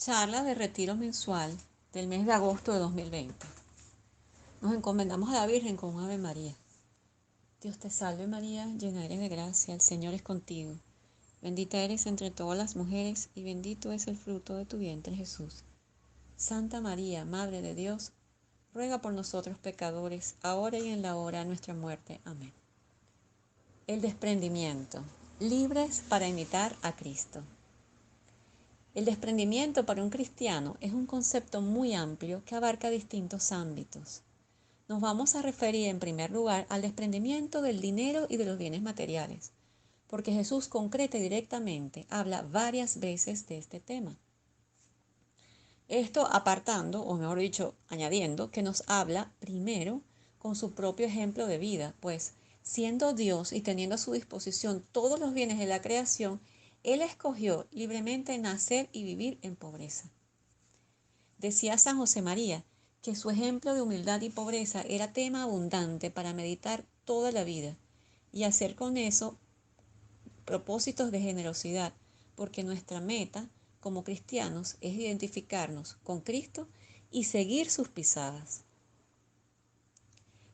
Charla de retiro mensual del mes de agosto de 2020. Nos encomendamos a la Virgen con un Ave María. Dios te salve María, llena eres de gracia, el Señor es contigo. Bendita eres entre todas las mujeres y bendito es el fruto de tu vientre Jesús. Santa María, Madre de Dios, ruega por nosotros pecadores, ahora y en la hora de nuestra muerte. Amén. El desprendimiento, libres para imitar a Cristo. El desprendimiento para un cristiano es un concepto muy amplio que abarca distintos ámbitos. Nos vamos a referir en primer lugar al desprendimiento del dinero y de los bienes materiales, porque Jesús concreta y directamente habla varias veces de este tema. Esto apartando, o mejor dicho, añadiendo, que nos habla primero con su propio ejemplo de vida, pues siendo Dios y teniendo a su disposición todos los bienes de la creación, Él escogió libremente nacer y vivir en pobreza. Decía San José María que su ejemplo de humildad y pobreza era tema abundante para meditar toda la vida y hacer con eso propósitos de generosidad, porque nuestra meta como cristianos es identificarnos con Cristo y seguir sus pisadas.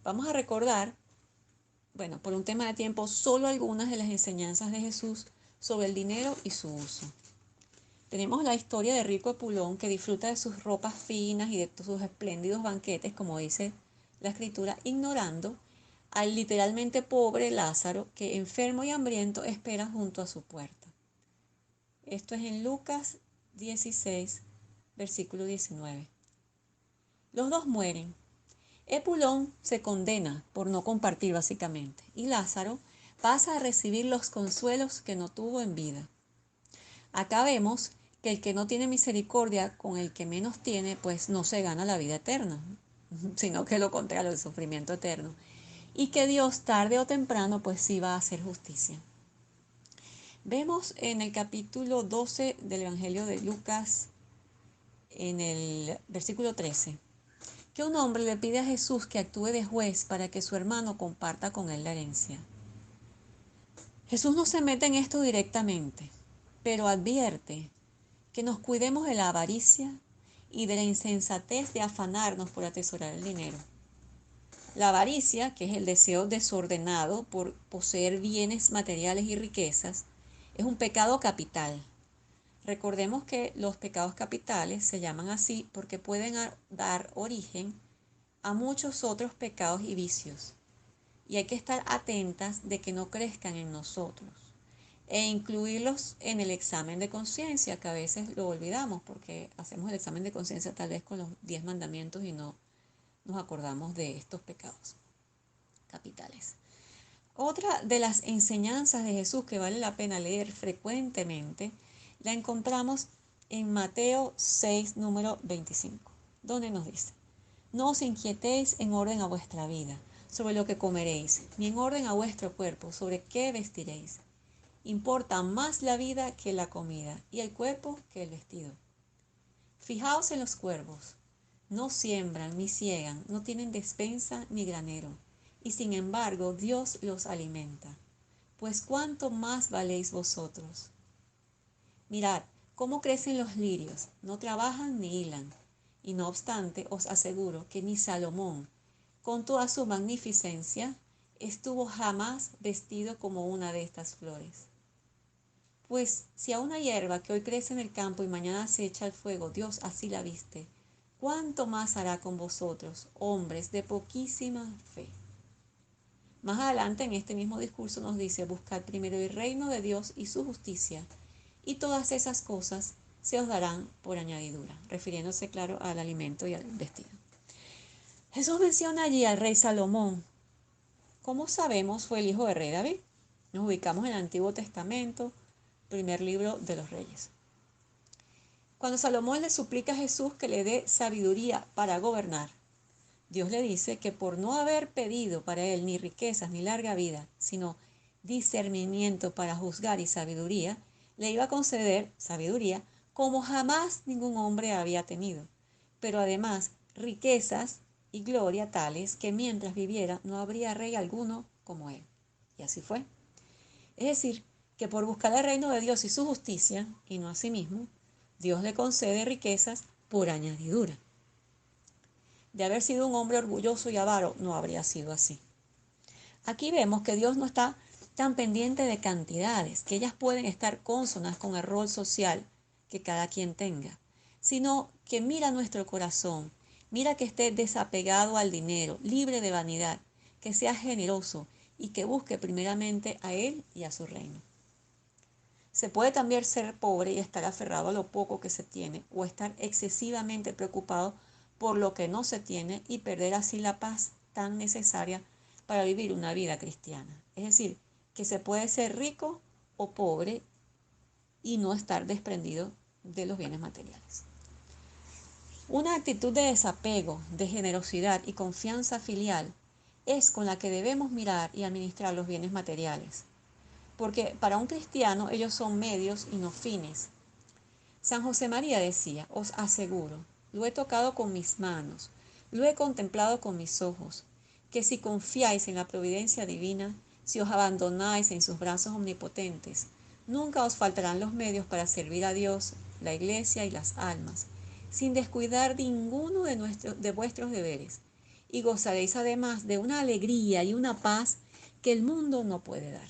Vamos a recordar, por un tema de tiempo, solo algunas de las enseñanzas de Jesús sobre el dinero y su uso. Tenemos la historia de rico Epulón que disfruta de sus ropas finas y de sus espléndidos banquetes, como dice la escritura, ignorando al literalmente pobre Lázaro que enfermo y hambriento espera junto a su puerta. Esto es en Lucas 16, versículo 19. Los dos mueren. Epulón se condena por no compartir básicamente y Lázaro pasa a recibir los consuelos que no tuvo en vida. Acá vemos que el que no tiene misericordia con el que menos tiene, pues no se gana la vida eterna, sino que lo contrario, el sufrimiento eterno. Y que Dios tarde o temprano, pues sí va a hacer justicia. Vemos en el capítulo 12 del Evangelio de Lucas, en el versículo 13, que un hombre le pide a Jesús que actúe de juez para que su hermano comparta con él la herencia. Jesús no se mete en esto directamente, pero advierte que nos cuidemos de la avaricia y de la insensatez de afanarnos por atesorar el dinero. La avaricia, que es el deseo desordenado por poseer bienes materiales y riquezas, es un pecado capital. Recordemos que los pecados capitales se llaman así porque pueden dar origen a muchos otros pecados y vicios, y hay que estar atentas de que no crezcan en nosotros e incluirlos en el examen de conciencia, que a veces lo olvidamos porque hacemos el examen de conciencia tal vez con los 10 mandamientos y no nos acordamos de estos pecados capitales. Otra de las enseñanzas de Jesús que vale la pena leer frecuentemente la encontramos en Mateo 6, número 25, donde nos dice: no os inquietéis en orden a vuestra vida sobre lo que comeréis, ni en orden a vuestro cuerpo sobre qué vestiréis. Importa más la vida que la comida, y el cuerpo que el vestido. Fijaos en los cuervos. No siembran ni ciegan, no tienen despensa ni granero, y sin embargo Dios los alimenta. Pues cuánto más valéis vosotros. Mirad cómo crecen los lirios, no trabajan ni hilan, y no obstante os aseguro que ni Salomón, con toda su magnificencia, estuvo jamás vestido como una de estas flores. Pues si a una hierba que hoy crece en el campo y mañana se echa al fuego, Dios así la viste, ¿cuánto más hará con vosotros, hombres de poquísima fe? Más adelante en este mismo discurso nos dice: buscad primero el reino de Dios y su justicia, y todas esas cosas se os darán por añadidura, refiriéndose, claro, al alimento y al vestido. Jesús menciona allí al rey Salomón. Como sabemos, fue el hijo de rey David. Nos ubicamos en el Antiguo Testamento, primer libro de los Reyes. Cuando Salomón le suplica a Jesús que le dé sabiduría para gobernar, Dios le dice que por no haber pedido para él ni riquezas ni larga vida, sino discernimiento para juzgar y sabiduría, le iba a conceder sabiduría como jamás ningún hombre había tenido, pero además riquezas y gloria tales que mientras viviera no habría rey alguno como él. Y así fue. Es decir, que por buscar el reino de Dios y su justicia, y no a sí mismo, Dios le concede riquezas por añadidura. De haber sido un hombre orgulloso y avaro, no habría sido así. Aquí vemos que Dios no está tan pendiente de cantidades, que ellas pueden estar cónsonas con el rol social que cada quien tenga, sino que mira nuestro corazón, mira que esté desapegado al dinero, libre de vanidad, que sea generoso y que busque primeramente a Él y a su reino. Se puede también ser pobre y estar aferrado a lo poco que se tiene, o estar excesivamente preocupado por lo que no se tiene y perder así la paz tan necesaria para vivir una vida cristiana. Es decir, que se puede ser rico o pobre y no estar desprendido de los bienes materiales. Una actitud de desapego, de generosidad y confianza filial es con la que debemos mirar y administrar los bienes materiales, porque para un cristiano ellos son medios y no fines. San José María decía: os aseguro, lo he tocado con mis manos, lo he contemplado con mis ojos, que si confiáis en la providencia divina, si os abandonáis en sus brazos omnipotentes, nunca os faltarán los medios para servir a Dios, la Iglesia y las almas, sin descuidar ninguno de vuestros deberes, y gozaréis además de una alegría y una paz que el mundo no puede dar.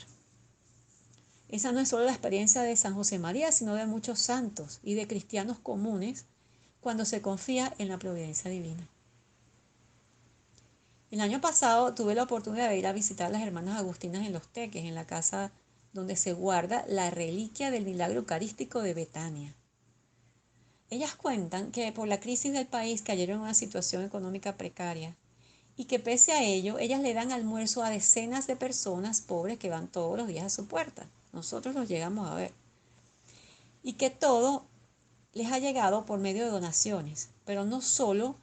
Esa no es solo la experiencia de San José María, sino de muchos santos y de cristianos comunes cuando se confía en la providencia divina. El año pasado tuve la oportunidad de ir a visitar a las hermanas agustinas en Los Teques, en la casa donde se guarda la reliquia del milagro eucarístico de Betania. Ellas cuentan que por la crisis del país cayeron en una situación económica precaria y que pese a ello, ellas le dan almuerzo a decenas de personas pobres que van todos los días a su puerta. Nosotros los llegamos a ver. Y que todo les ha llegado por medio de donaciones, pero no solo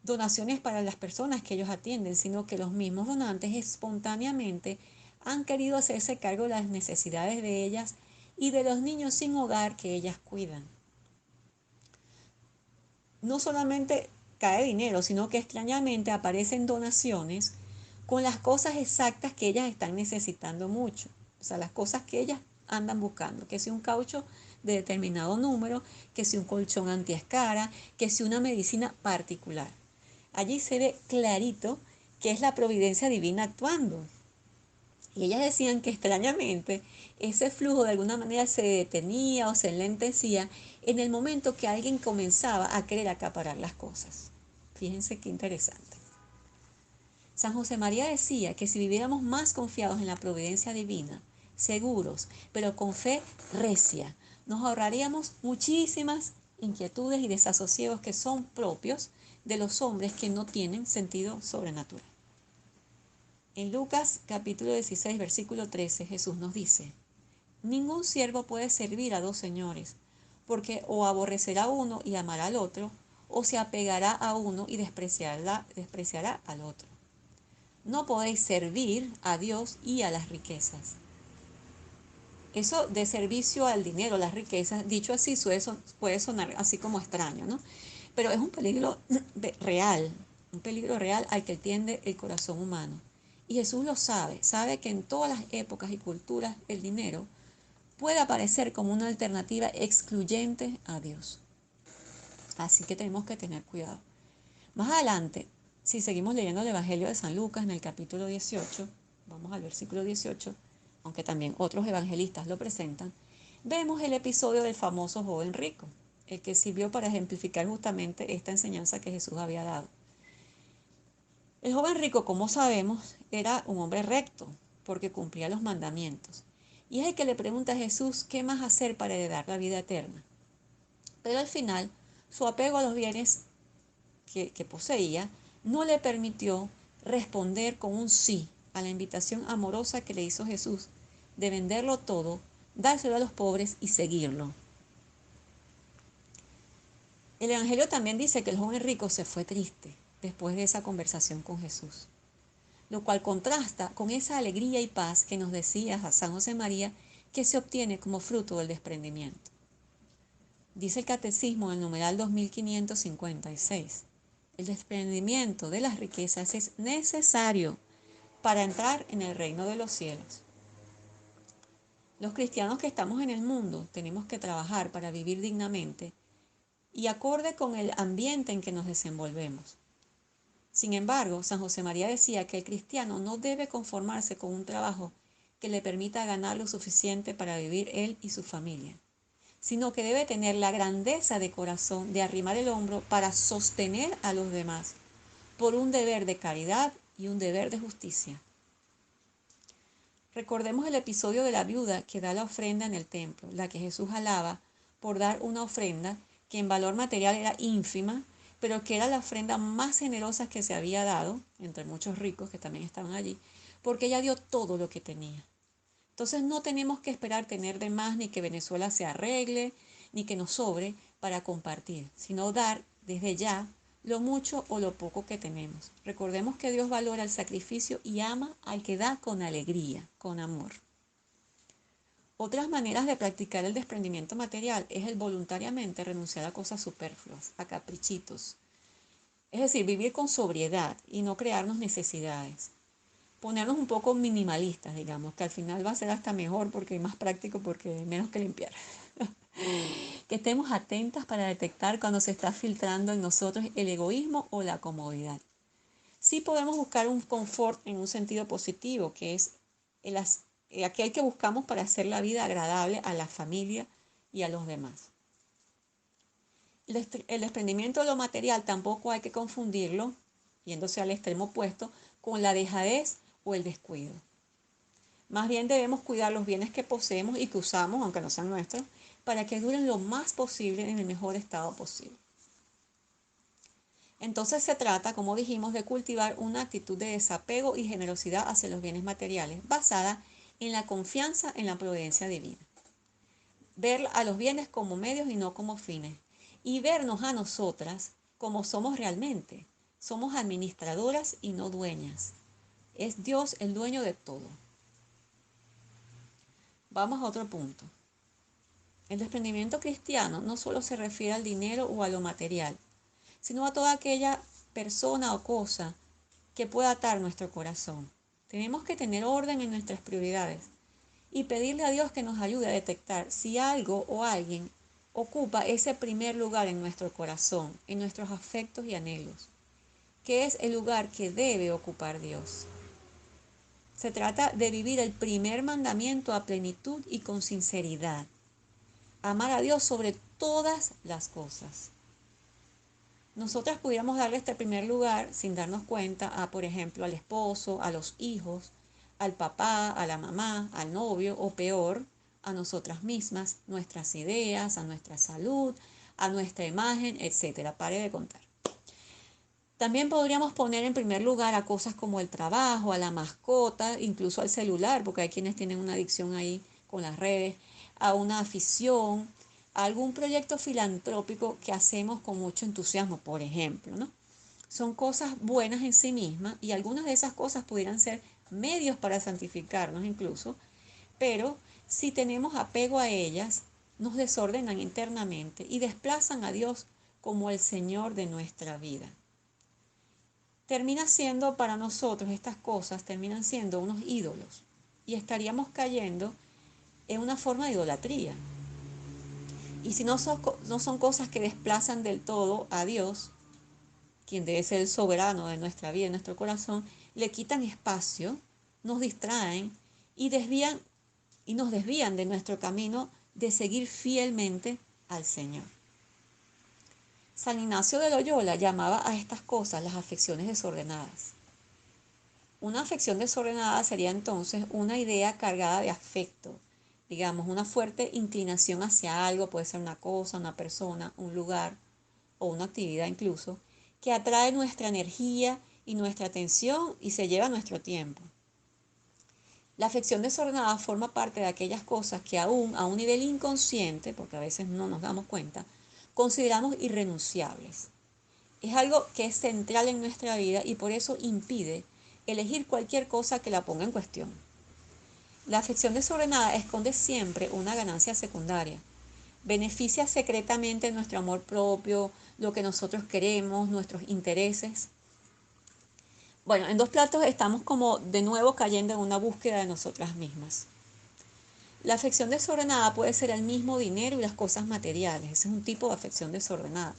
donaciones para las personas que ellos atienden, sino que los mismos donantes espontáneamente han querido hacerse cargo de las necesidades de ellas y de los niños sin hogar que ellas cuidan. No solamente cae dinero, sino que extrañamente aparecen donaciones con las cosas exactas que ellas están necesitando mucho. O sea, las cosas que ellas andan buscando, que si un caucho de determinado número, que si un colchón antiescara, que si una medicina particular. Allí se ve clarito que es la providencia divina actuando. Y ellas decían que extrañamente ese flujo de alguna manera se detenía o se enlentecía en el momento que alguien comenzaba a querer acaparar las cosas. Fíjense qué interesante. San José María decía que si viviéramos más confiados en la providencia divina, seguros, pero con fe recia, nos ahorraríamos muchísimas inquietudes y desasosiegos que son propios de los hombres que no tienen sentido sobrenatural. En Lucas capítulo 16, versículo 13, Jesús nos dice: ningún siervo puede servir a dos señores, porque o aborrecerá a uno y amará al otro, o se apegará a uno y despreciará al otro. No podéis servir a Dios y a las riquezas. Eso de servicio al dinero, las riquezas, dicho así, puede sonar así como extraño, ¿no? Pero es un peligro real al que tiende el corazón humano. Y Jesús lo sabe que en todas las épocas y culturas el dinero puede aparecer como una alternativa excluyente a Dios. Así que tenemos que tener cuidado. Más adelante, si seguimos leyendo el Evangelio de San Lucas en el capítulo 18, vamos al versículo 18, aunque también otros evangelistas lo presentan, vemos el episodio del famoso joven rico, el que sirvió para ejemplificar justamente esta enseñanza que Jesús había dado. El joven rico, como sabemos, era un hombre recto, porque cumplía los mandamientos. Y es el que le pregunta a Jesús qué más hacer para heredar la vida eterna. Pero al final, su apego a los bienes que poseía no le permitió responder con un sí a la invitación amorosa que le hizo Jesús de venderlo todo, dárselo a los pobres y seguirlo. El Evangelio también dice que el joven rico se fue triste después de esa conversación con Jesús, lo cual contrasta con esa alegría y paz que nos decía San José María que se obtiene como fruto del desprendimiento. Dice el Catecismo en el numeral 2556, el desprendimiento de las riquezas es necesario para entrar en el reino de los cielos. Los cristianos que estamos en el mundo tenemos que trabajar para vivir dignamente y acorde con el ambiente en que nos desenvolvemos. Sin embargo, San José María decía que el cristiano no debe conformarse con un trabajo que le permita ganar lo suficiente para vivir él y su familia, sino que debe tener la grandeza de corazón de arrimar el hombro para sostener a los demás, por un deber de caridad y un deber de justicia. Recordemos el episodio de la viuda que da la ofrenda en el templo, la que Jesús alaba por dar una ofrenda que en valor material era ínfima, pero que era la ofrenda más generosa que se había dado, entre muchos ricos que también estaban allí, porque ella dio todo lo que tenía. Entonces no tenemos que esperar tener de más, ni que Venezuela se arregle, ni que nos sobre para compartir, sino dar desde ya lo mucho o lo poco que tenemos. Recordemos que Dios valora el sacrificio y ama al que da con alegría, con amor. Otras maneras de practicar el desprendimiento material es el voluntariamente renunciar a cosas superfluas, a caprichitos. Es decir, vivir con sobriedad y no crearnos necesidades. Ponernos un poco minimalistas, digamos, que al final va a ser hasta mejor porque es más práctico porque hay menos que limpiar. Que estemos atentas para detectar cuando se está filtrando en nosotros el egoísmo o la comodidad. Sí podemos buscar un confort en un sentido positivo, que es aquel que buscamos para hacer la vida agradable a la familia y a los demás. El desprendimiento de lo material tampoco hay que confundirlo, yéndose al extremo opuesto, con la dejadez o el descuido. Más bien debemos cuidar los bienes que poseemos y que usamos, aunque no sean nuestros, para que duren lo más posible en el mejor estado posible. Entonces se trata, como dijimos, de cultivar una actitud de desapego y generosidad hacia los bienes materiales, basada en la confianza en la providencia divina. Ver a los bienes como medios y no como fines. Y vernos a nosotras como somos realmente. Somos administradoras y no dueñas. Es Dios el dueño de todo. Vamos a otro punto. El desprendimiento cristiano no solo se refiere al dinero o a lo material, sino a toda aquella persona o cosa que pueda atar nuestro corazón. Tenemos que tener orden en nuestras prioridades y pedirle a Dios que nos ayude a detectar si algo o alguien ocupa ese primer lugar en nuestro corazón, en nuestros afectos y anhelos, que es el lugar que debe ocupar Dios. Se trata de vivir el primer mandamiento a plenitud y con sinceridad. Amar a Dios sobre todas las cosas. Nosotras pudiéramos darle este primer lugar sin darnos cuenta a, por ejemplo, al esposo, a los hijos, al papá, a la mamá, al novio o peor, a nosotras mismas, nuestras ideas, a nuestra salud, a nuestra imagen, etc. Pare de contar. También podríamos poner en primer lugar a cosas como el trabajo, a la mascota, incluso al celular, porque hay quienes tienen una adicción ahí con las redes, a una afición, a algún proyecto filantrópico que hacemos con mucho entusiasmo, por ejemplo, ¿no? Son cosas buenas en sí mismas y algunas de esas cosas pudieran ser medios para santificarnos incluso, pero si tenemos apego a ellas, nos desordenan internamente y desplazan a Dios como el Señor de nuestra vida. Termina siendo para nosotros estas cosas, terminan siendo unos ídolos y estaríamos cayendo en una forma de idolatría. Y si no son cosas que desplazan del todo a Dios, quien debe ser el soberano de nuestra vida, de nuestro corazón, le quitan espacio, nos distraen y nos desvían de nuestro camino de seguir fielmente al Señor. San Ignacio de Loyola llamaba a estas cosas las afecciones desordenadas. Una afección desordenada sería entonces una idea cargada de afecto, digamos, una fuerte inclinación hacia algo, puede ser una cosa, una persona, un lugar o una actividad incluso, que atrae nuestra energía y nuestra atención y se lleva nuestro tiempo. La afección desordenada forma parte de aquellas cosas que aún a un nivel inconsciente, porque a veces no nos damos cuenta, consideramos irrenunciables. Es algo que es central en nuestra vida y por eso impide elegir cualquier cosa que la ponga en cuestión. La afección desordenada esconde siempre una ganancia secundaria. Beneficia secretamente nuestro amor propio, lo que nosotros queremos, nuestros intereses. Bueno, en dos platos estamos como de nuevo cayendo en una búsqueda de nosotras mismas. La afección desordenada puede ser el mismo dinero y las cosas materiales. Ese es un tipo de afección desordenada.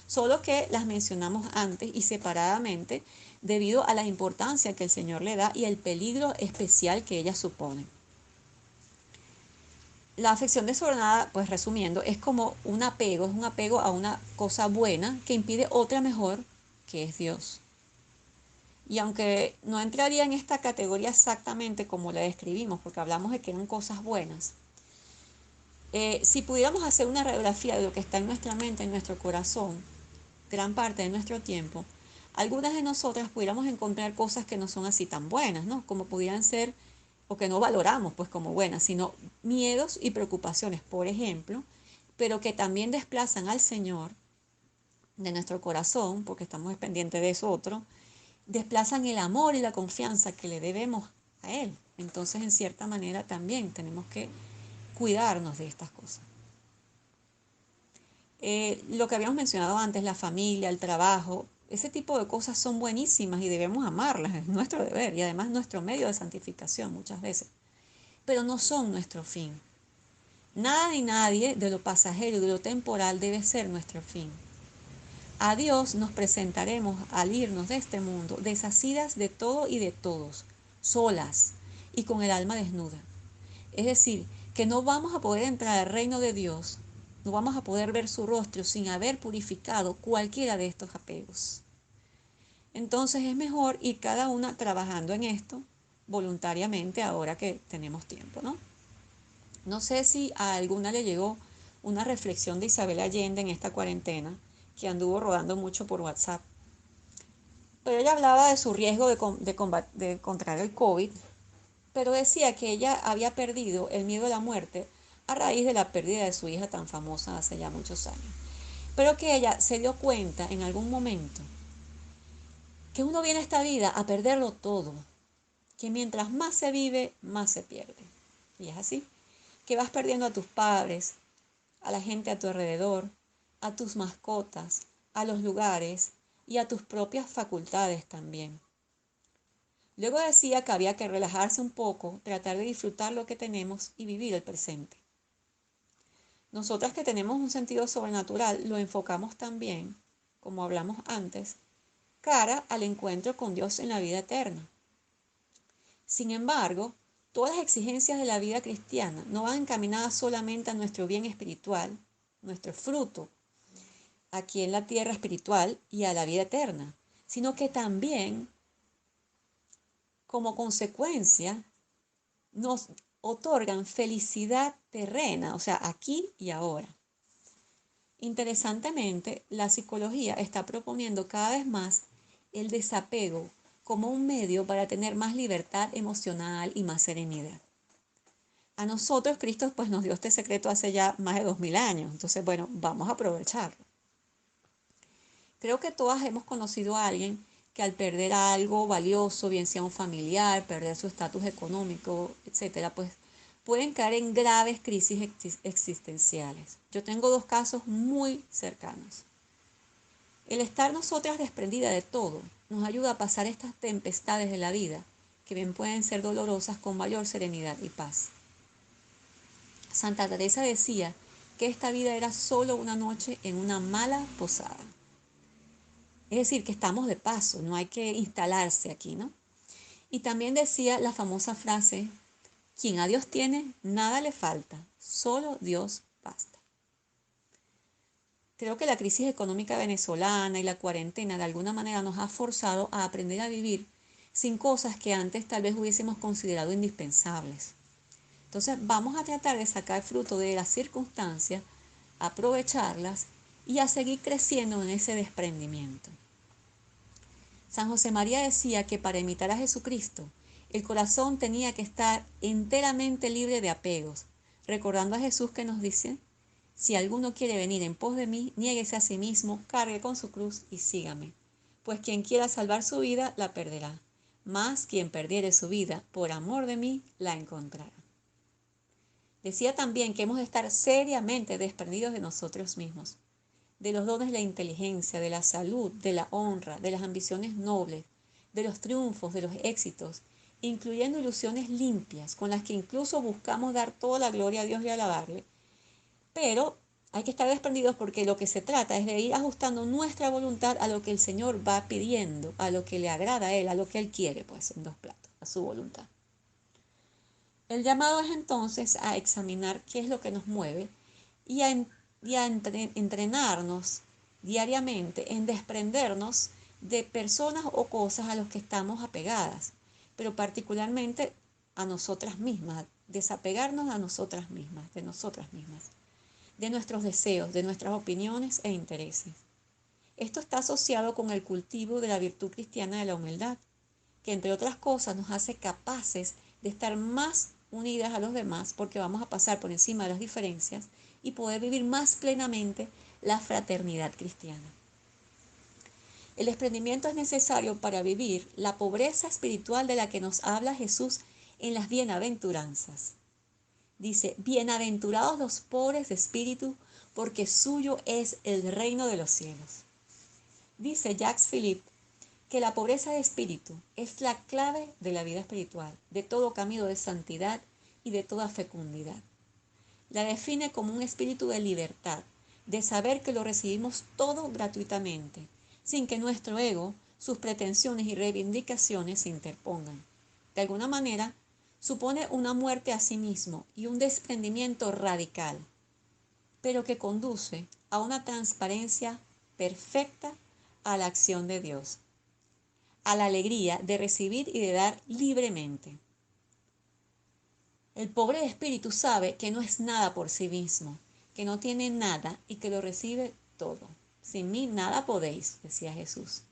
Solo que las mencionamos antes y separadamente debido a la importancia que el Señor le da y el peligro especial que ellas suponen. La afección desordenada, pues resumiendo, es como un apego a una cosa buena que impide otra mejor, que es Dios. Y aunque no entraría en esta categoría exactamente como la describimos, porque hablamos de que eran cosas buenas, si pudiéramos hacer una radiografía de lo que está en nuestra mente, en nuestro corazón, gran parte de nuestro tiempo, algunas de nosotras pudiéramos encontrar cosas que no son así tan buenas, ¿no? Como pudieran ser, o que no valoramos pues como buenas, sino miedos y preocupaciones, por ejemplo, pero que también desplazan al Señor de nuestro corazón, porque estamos pendientes de eso otro, desplazan el amor y la confianza que le debemos a Él. Entonces, en cierta manera, también tenemos que cuidarnos de estas cosas. Lo que habíamos mencionado antes, la familia, el trabajo, ese tipo de cosas son buenísimas y debemos amarlas, es nuestro deber y además nuestro medio de santificación muchas veces, pero no son nuestro fin. Nada ni nadie de lo pasajero y de lo temporal debe ser nuestro fin. A Dios nos presentaremos al irnos de este mundo, desasidas de todo y de todos, solas y con el alma desnuda. Es decir, que no vamos a poder entrar al reino de Dios, no vamos a poder ver su rostro sin haber purificado cualquiera de estos apegos. Entonces es mejor ir cada una trabajando en esto voluntariamente ahora que tenemos tiempo, ¿no? No sé si a alguna le llegó una reflexión de Isabel Allende en esta cuarentena, que anduvo rodando mucho por WhatsApp. Pero ella hablaba de su riesgo de contraer el COVID, pero decía que ella había perdido el miedo a la muerte a raíz de la pérdida de su hija tan famosa hace ya muchos años. Pero que ella se dio cuenta en algún momento que uno viene a esta vida a perderlo todo, que mientras más se vive, más se pierde. Y es así, que vas perdiendo a tus padres, a la gente a tu alrededor, a tus mascotas, a los lugares y a tus propias facultades también. Luego decía que había que relajarse un poco, tratar de disfrutar lo que tenemos y vivir el presente. Nosotras que tenemos un sentido sobrenatural lo enfocamos también, como hablamos antes, cara al encuentro con Dios en la vida eterna. Sin embargo, todas las exigencias de la vida cristiana no van encaminadas solamente a nuestro bien espiritual, nuestro fruto aquí en la tierra espiritual y a la vida eterna, sino que también, como consecuencia, nos otorgan felicidad terrena, o sea, aquí y ahora. Interesantemente, la psicología está proponiendo cada vez más el desapego como un medio para tener más libertad emocional y más serenidad. A nosotros Cristo pues nos dio este secreto hace ya más de 2000 años, entonces bueno, vamos a aprovecharlo. Creo que todas hemos conocido a alguien que al perder algo valioso, bien sea un familiar, perder su estatus económico, etcétera, pues pueden caer en graves crisis existenciales. Yo tengo dos casos muy cercanos. El estar nosotras desprendidas de todo nos ayuda a pasar estas tempestades de la vida, que bien pueden ser dolorosas, con mayor serenidad y paz. Santa Teresa decía que esta vida era solo una noche en una mala posada. Es decir, que estamos de paso, no hay que instalarse aquí, ¿no? Y también decía la famosa frase, quien a Dios tiene, nada le falta, solo Dios basta. Creo que la crisis económica venezolana y la cuarentena de alguna manera nos ha forzado a aprender a vivir sin cosas que antes tal vez hubiésemos considerado indispensables. Entonces vamos a tratar de sacar fruto de las circunstancias, aprovecharlas y a seguir creciendo en ese desprendimiento. San José María decía que para imitar a Jesucristo, el corazón tenía que estar enteramente libre de apegos, recordando a Jesús que nos dice, si alguno quiere venir en pos de mí, niéguese a sí mismo, cargue con su cruz y sígame. Pues quien quiera salvar su vida, la perderá, mas quien perdiere su vida por amor de mí, la encontrará. Decía también que hemos de estar seriamente desprendidos de nosotros mismos, de los dones de la inteligencia, de la salud, de la honra, de las ambiciones nobles, de los triunfos, de los éxitos, incluyendo ilusiones limpias, con las que incluso buscamos dar toda la gloria a Dios y alabarle. Pero hay que estar desprendidos porque lo que se trata es de ir ajustando nuestra voluntad a lo que el Señor va pidiendo, a lo que le agrada a Él, a lo que Él quiere, pues en dos platos, a su voluntad. El llamado es entonces a examinar qué es lo que nos mueve y a entrenarnos diariamente en desprendernos de personas o cosas a las que estamos apegadas, pero particularmente a nosotras mismas, desapegarnos a nosotras mismas, de nuestros deseos, de nuestras opiniones e intereses. Esto está asociado con el cultivo de la virtud cristiana de la humildad, que entre otras cosas nos hace capaces de estar más unidas a los demás porque vamos a pasar por encima de las diferencias y poder vivir más plenamente la fraternidad cristiana. El desprendimiento es necesario para vivir la pobreza espiritual de la que nos habla Jesús en las bienaventuranzas. Dice, bienaventurados los pobres de espíritu, porque suyo es el reino de los cielos. Dice Jacques Philippe que la pobreza de espíritu es la clave de la vida espiritual, de todo camino de santidad y de toda fecundidad. La define como un espíritu de libertad, de saber que lo recibimos todo gratuitamente, sin que nuestro ego, sus pretensiones y reivindicaciones se interpongan. De alguna manera, supone una muerte a sí mismo y un desprendimiento radical, pero que conduce a una transparencia perfecta a la acción de Dios, a la alegría de recibir y de dar libremente. El pobre de espíritu sabe que no es nada por sí mismo, que no tiene nada y que lo recibe todo. Sin mí nada podéis, decía Jesús.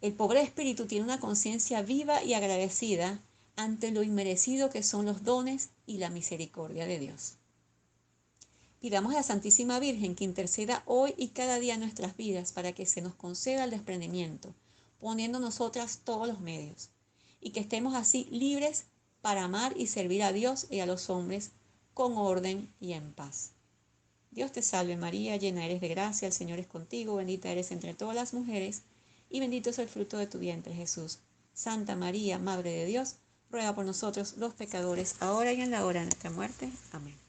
El pobre de espíritu tiene una conciencia viva y agradecida ante lo inmerecido que son los dones y la misericordia de Dios. Pidamos a la Santísima Virgen que interceda hoy y cada día en nuestras vidas para que se nos conceda el desprendimiento, poniendo nosotras todos los medios, y que estemos así libres para amar y servir a Dios y a los hombres con orden y en paz. Dios te salve María, llena eres de gracia, el Señor es contigo, bendita eres entre todas las mujeres, y bendito es el fruto de tu vientre Jesús. Santa María, Madre de Dios, ruega por nosotros los pecadores, ahora y en la hora de nuestra muerte. Amén.